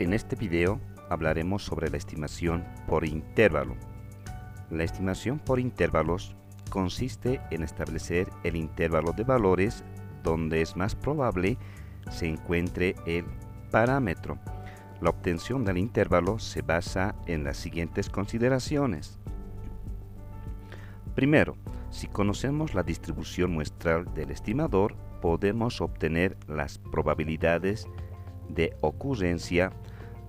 En este video hablaremos sobre la estimación por intervalo. La estimación por intervalos consiste en establecer el intervalo de valores donde es más probable se encuentre el parámetro. La obtención del intervalo se basa en las siguientes consideraciones. Primero, si conocemos la distribución muestral del estimador, podemos obtener las probabilidades de ocurrencia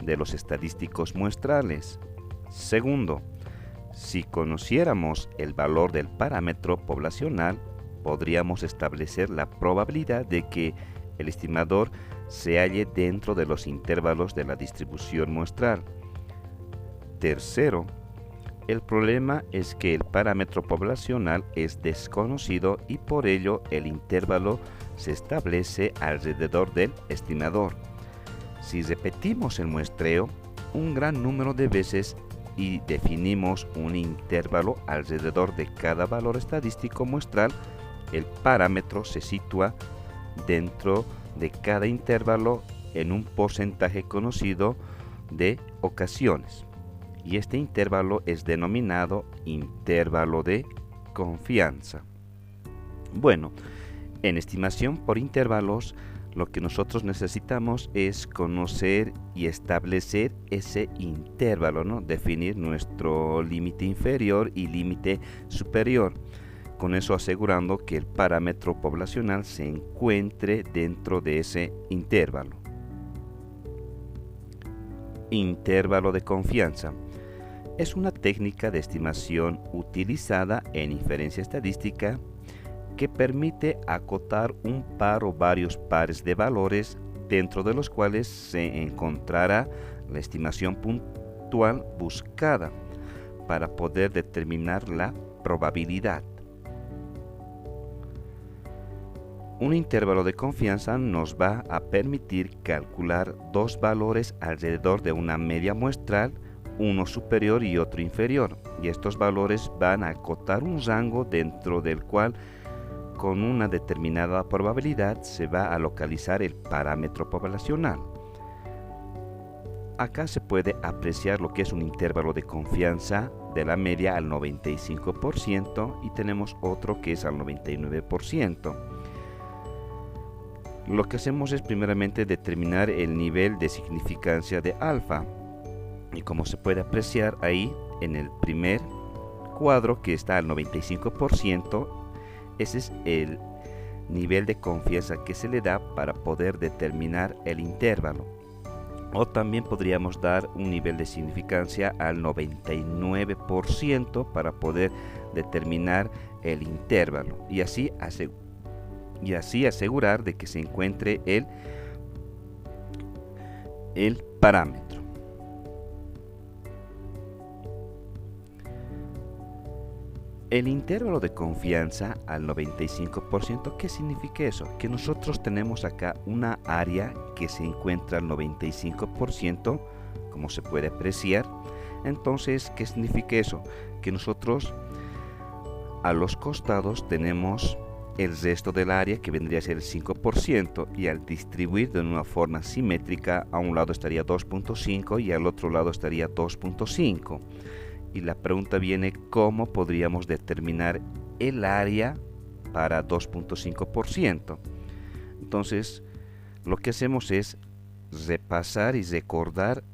de los estadísticos muestrales. Segundo, si conociéramos el valor del parámetro poblacional, podríamos establecer la probabilidad de que el estimador se halle dentro de los intervalos de la distribución muestral. Tercero, el problema es que el parámetro poblacional es desconocido y por ello el intervalo se establece alrededor del estimador. Si repetimos el muestreo un gran número de veces y definimos un intervalo alrededor de cada valor estadístico muestral, el parámetro se sitúa dentro de cada intervalo en un porcentaje conocido de ocasiones. Y este intervalo es denominado intervalo de confianza. Bueno, en estimación por intervalos, lo que nosotros necesitamos es conocer y establecer ese intervalo, ¿no? Definir nuestro límite inferior y límite superior. Con eso asegurando que el parámetro poblacional se encuentre dentro de ese intervalo. Intervalo de confianza. Es una técnica de estimación utilizada en inferencia estadística que permite acotar un par o varios pares de valores dentro de los cuales se encontrará la estimación puntual buscada para poder determinar la probabilidad. Un intervalo de confianza nos va a permitir calcular dos valores alrededor de una media muestral, uno superior y otro inferior, y estos valores van a acotar un rango dentro del cual con una determinada probabilidad se va a localizar el parámetro poblacional. Acá se puede apreciar lo que es un intervalo de confianza de la media al 95% y tenemos otro que es al 99%. Lo que hacemos es primeramente determinar el nivel de significancia de alfa. Y como se puede apreciar ahí en el primer cuadro que está al 95%, ese es el nivel de confianza que se le da para poder determinar el intervalo. O también podríamos dar un nivel de significancia al 99% para poder determinar el intervalo y así asegurar de que se encuentre el parámetro. El intervalo de confianza al 95%, ¿qué significa eso? Que nosotros tenemos acá una área que se encuentra al 95%, como se puede apreciar. Entonces, ¿qué significa eso? Que nosotros a los costados tenemos el resto del área que vendría a ser el 5% y al distribuir de una forma simétrica, a un lado estaría 2.5 y al otro lado estaría 2.5. Y la pregunta viene, ¿cómo podríamos determinar el área para 2.5%? Entonces, lo que hacemos es repasar y recordar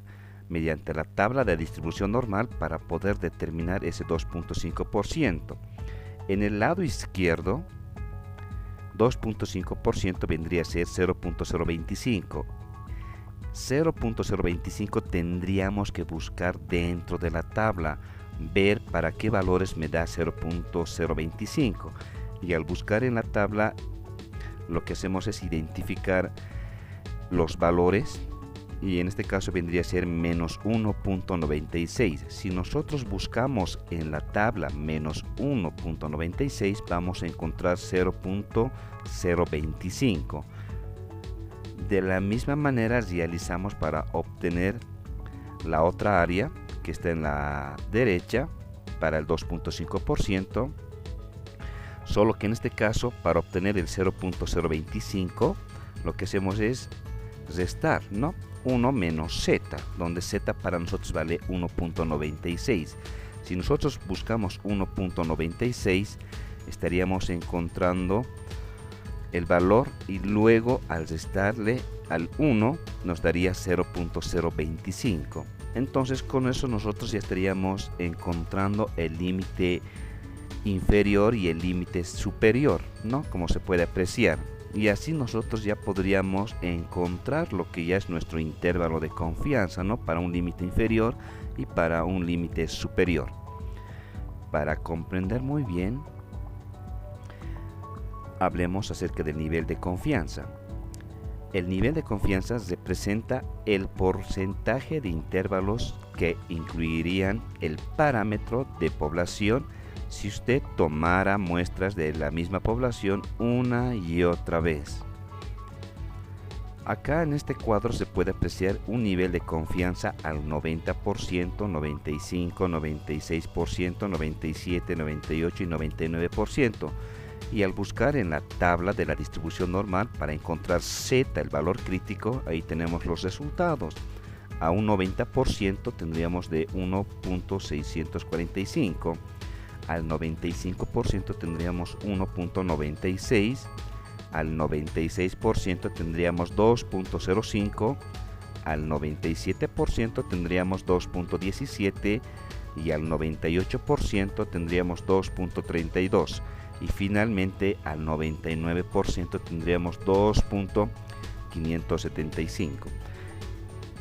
mediante la tabla de distribución normal para poder determinar ese 2.5%. En el lado izquierdo, 2.5% vendría a ser 0.025. 0.025 tendríamos que buscar dentro de la tabla, ver para qué valores me da 0.025 y al buscar en la tabla lo que hacemos es identificar los valores y en este caso vendría a ser menos 1.96. Si nosotros buscamos en la tabla menos 1.96 vamos a encontrar 0.025. De la misma manera realizamos para obtener la otra área que está en la derecha para el 2.5%, solo que en este caso para obtener el 0.025 lo que hacemos es restar, ¿no? 1 menos z, donde z para nosotros vale 1.96. Si nosotros buscamos 1.96, estaríamos encontrando el valor y luego al restarle al 1 nos daría 0.025. Entonces con eso nosotros ya estaríamos encontrando el límite inferior y el límite superior, ¿no? Como se puede apreciar. Y así nosotros ya podríamos encontrar lo que ya es nuestro intervalo de confianza, ¿no? Para un límite inferior y para un límite superior. Para comprender muy bien, hablemos acerca del nivel de confianza. El nivel de confianza representa el porcentaje de intervalos que incluirían el parámetro de población si usted tomara muestras de la misma población una y otra vez. Acá en este cuadro se puede apreciar un nivel de confianza al 90%, 95%, 96%, 97%, 98% y 99%. Y al buscar en la tabla de la distribución normal para encontrar Z, el valor crítico, ahí tenemos los resultados. A un 90% tendríamos de 1.645, al 95% tendríamos 1.96, al 96% tendríamos 2.05, al 97% tendríamos 2.17 y al 98% tendríamos 2.32. Y finalmente al 99% tendríamos 2.575.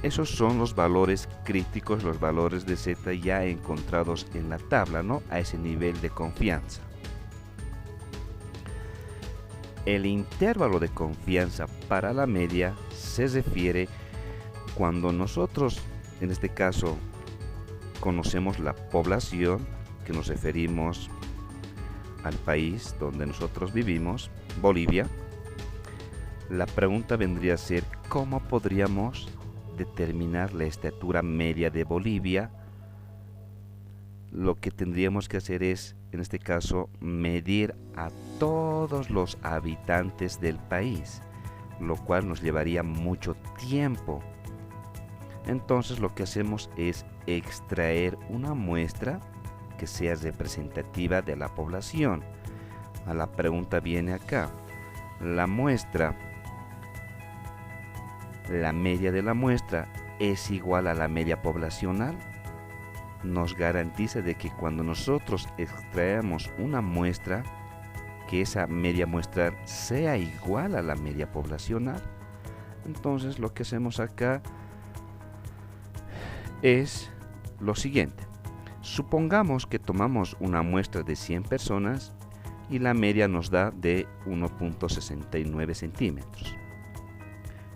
Esos son los valores críticos, los valores de Z ya encontrados en la tabla, ¿no? A ese nivel de confianza. El intervalo de confianza para la media se refiere cuando nosotros, en este caso, conocemos la población, que nos referimos al país donde nosotros vivimos, Bolivia. La pregunta vendría a ser, ¿cómo podríamos determinar la estatura media de Bolivia? Lo que tendríamos que hacer es, en este caso, medir a todos los habitantes del país, lo cual nos llevaría mucho tiempo. Entonces lo que hacemos es extraer una muestra que sea representativa de la población. A la pregunta viene acá. La muestra, la media de la muestra es igual a la media poblacional. Nos garantiza de que cuando nosotros extraemos una muestra, que esa media muestral sea igual a la media poblacional. Entonces lo que hacemos acá es lo siguiente. Supongamos que tomamos una muestra de 100 personas y la media nos da de 1.69 centímetros.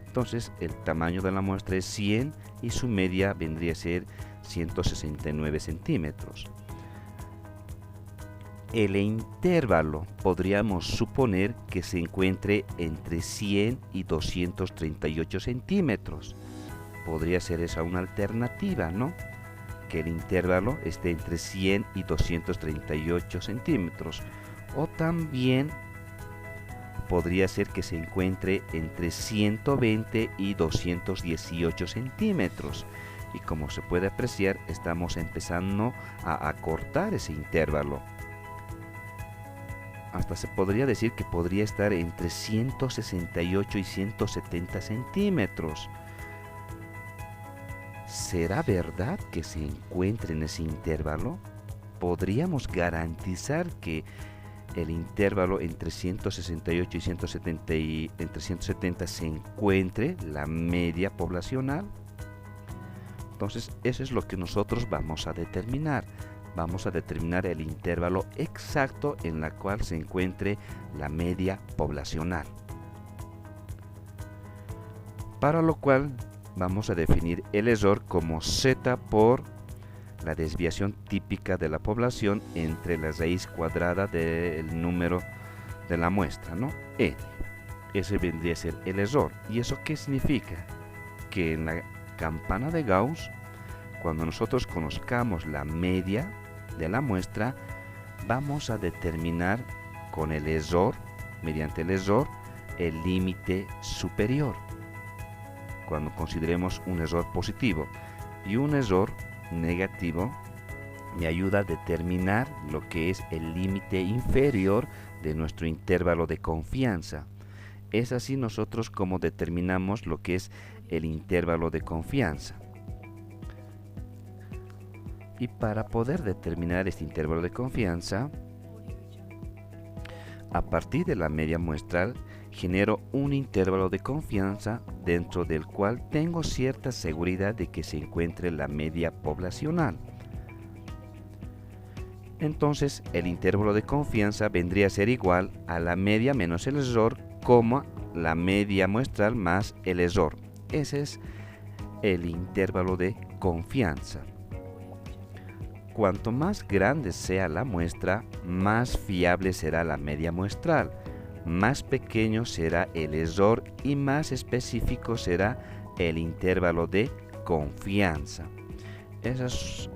Entonces el tamaño de la muestra es 100 y su media vendría a ser 169 centímetros. El intervalo podríamos suponer que se encuentre entre 100 y 238 centímetros. Podría ser esa una alternativa, ¿no? Que el intervalo esté entre 100 y 238 centímetros. O también podría ser que se encuentre entre 120 y 218 centímetros. Y como se puede apreciar, estamos empezando a acortar ese intervalo. Hasta se podría decir que podría estar entre 168 y 170 centímetros. ¿Será verdad que se encuentre en ese intervalo? ¿Podríamos garantizar que el intervalo entre 168 y 170 entre 170 se encuentre la media poblacional? Entonces, eso es lo que nosotros vamos a determinar. Vamos a determinar el intervalo exacto en el cual se encuentre la media poblacional. Para lo cual vamos a definir el error como Z por la desviación típica de la población entre la raíz cuadrada del número de la muestra, ¿no? N. Ese vendría a ser el error. ¿Y eso qué significa? Que en la campana de Gauss, cuando nosotros conozcamos la media de la muestra, vamos a determinar con el error, mediante el error, el límite superior. cuando consideremos un error positivo, y un error negativo me ayuda a determinar lo que es el límite inferior de nuestro intervalo de confianza. Es así nosotros como determinamos lo que es el intervalo de confianza. Y para poder determinar este intervalo de confianza, a partir de la media muestral, genero un intervalo de confianza dentro del cual tengo cierta seguridad de que se encuentre la media poblacional. Entonces, el intervalo de confianza vendría a ser igual a la media menos el error, coma la media muestral más el error. Ese es el intervalo de confianza. Cuanto más grande sea la muestra, más fiable será la media muestral, más pequeño será el error y más específico será el intervalo de confianza. Esos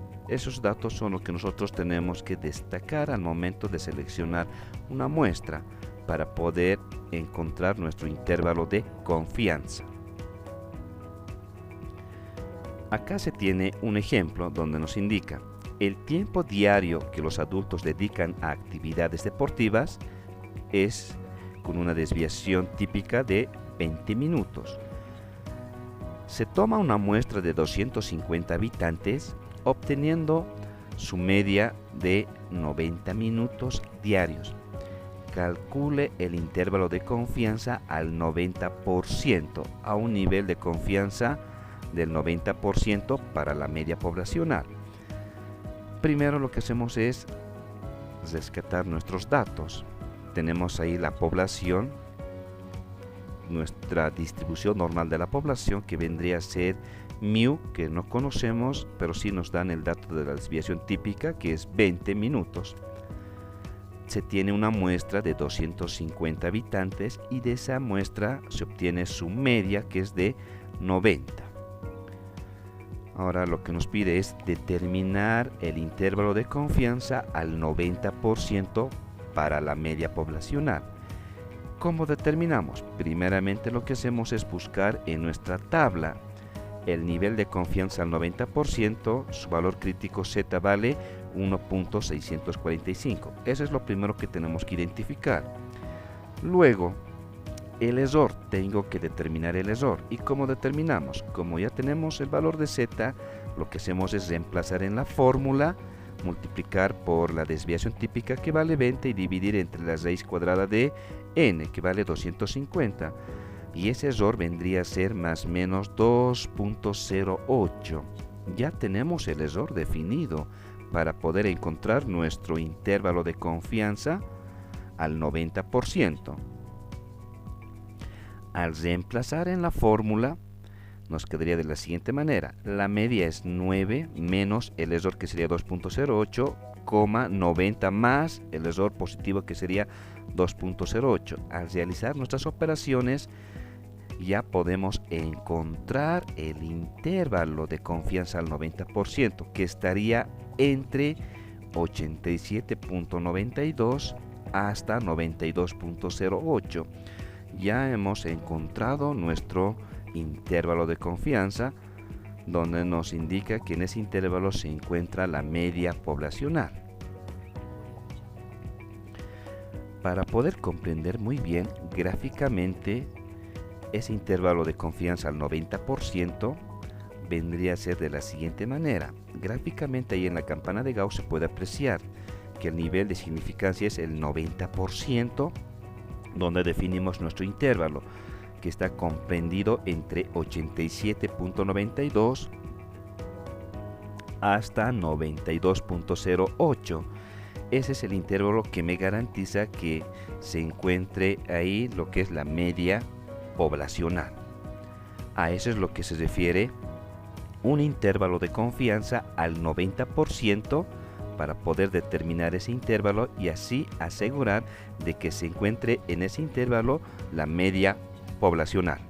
datos son los que nosotros tenemos que destacar al momento de seleccionar una muestra para poder encontrar nuestro intervalo de confianza. Acá se tiene un ejemplo donde nos indica el tiempo diario que los adultos dedican a actividades deportivas es con una desviación típica de 20 minutos. Se toma una muestra de 250 habitantes, obteniendo su media de 90 minutos diarios. Calcule el intervalo de confianza al 90%, a un nivel de confianza del 90% para la media poblacional. Primero lo que hacemos es rescatar nuestros datos. Tenemos ahí la población, nuestra distribución normal de la población, que vendría a ser mu, que no conocemos, pero sí nos dan el dato de la desviación típica, que es 20 minutos. Se tiene una muestra de 250 habitantes y de esa muestra se obtiene su media, que es de 90. Ahora lo que nos pide es determinar el intervalo de confianza al 90% para la media poblacional. ¿Cómo determinamos? Primeramente lo que hacemos es buscar en nuestra tabla el nivel de confianza al 90%, su valor crítico Z vale 1.645. Eso es lo primero que tenemos que identificar. Luego, el error, tengo que determinar el error. ¿Y cómo determinamos? Como ya tenemos el valor de Z, lo que hacemos es reemplazar en la fórmula, multiplicar por la desviación típica, que vale 20, y dividir entre la raíz cuadrada de n, que vale 250. Y ese error vendría a ser más o menos 2.08. Ya tenemos el error definido para poder encontrar nuestro intervalo de confianza al 90%. Al reemplazar en la fórmula, nos quedaría de la siguiente manera. La media es 9 menos el error, que sería 2.08, 90 más el error positivo, que sería 2.08. Al realizar nuestras operaciones, ya podemos encontrar el intervalo de confianza al 90%, que estaría entre 87.92 hasta 92.08. Ya hemos encontrado nuestro intervalo de confianza, donde nos indica que en ese intervalo se encuentra la media poblacional. Para poder comprender muy bien gráficamente ese intervalo de confianza al 90%, vendría a ser de la siguiente manera. Gráficamente ahí en la campana de Gauss se puede apreciar que el nivel de significancia es el 90%, donde definimos nuestro intervalo, que está comprendido entre 87.92 hasta 92.08. Ese es el intervalo que me garantiza que se encuentre ahí lo que es la media poblacional. A eso es lo que se refiere un intervalo de confianza al 90%, para poder determinar ese intervalo y así asegurar de que se encuentre en ese intervalo la media poblacional.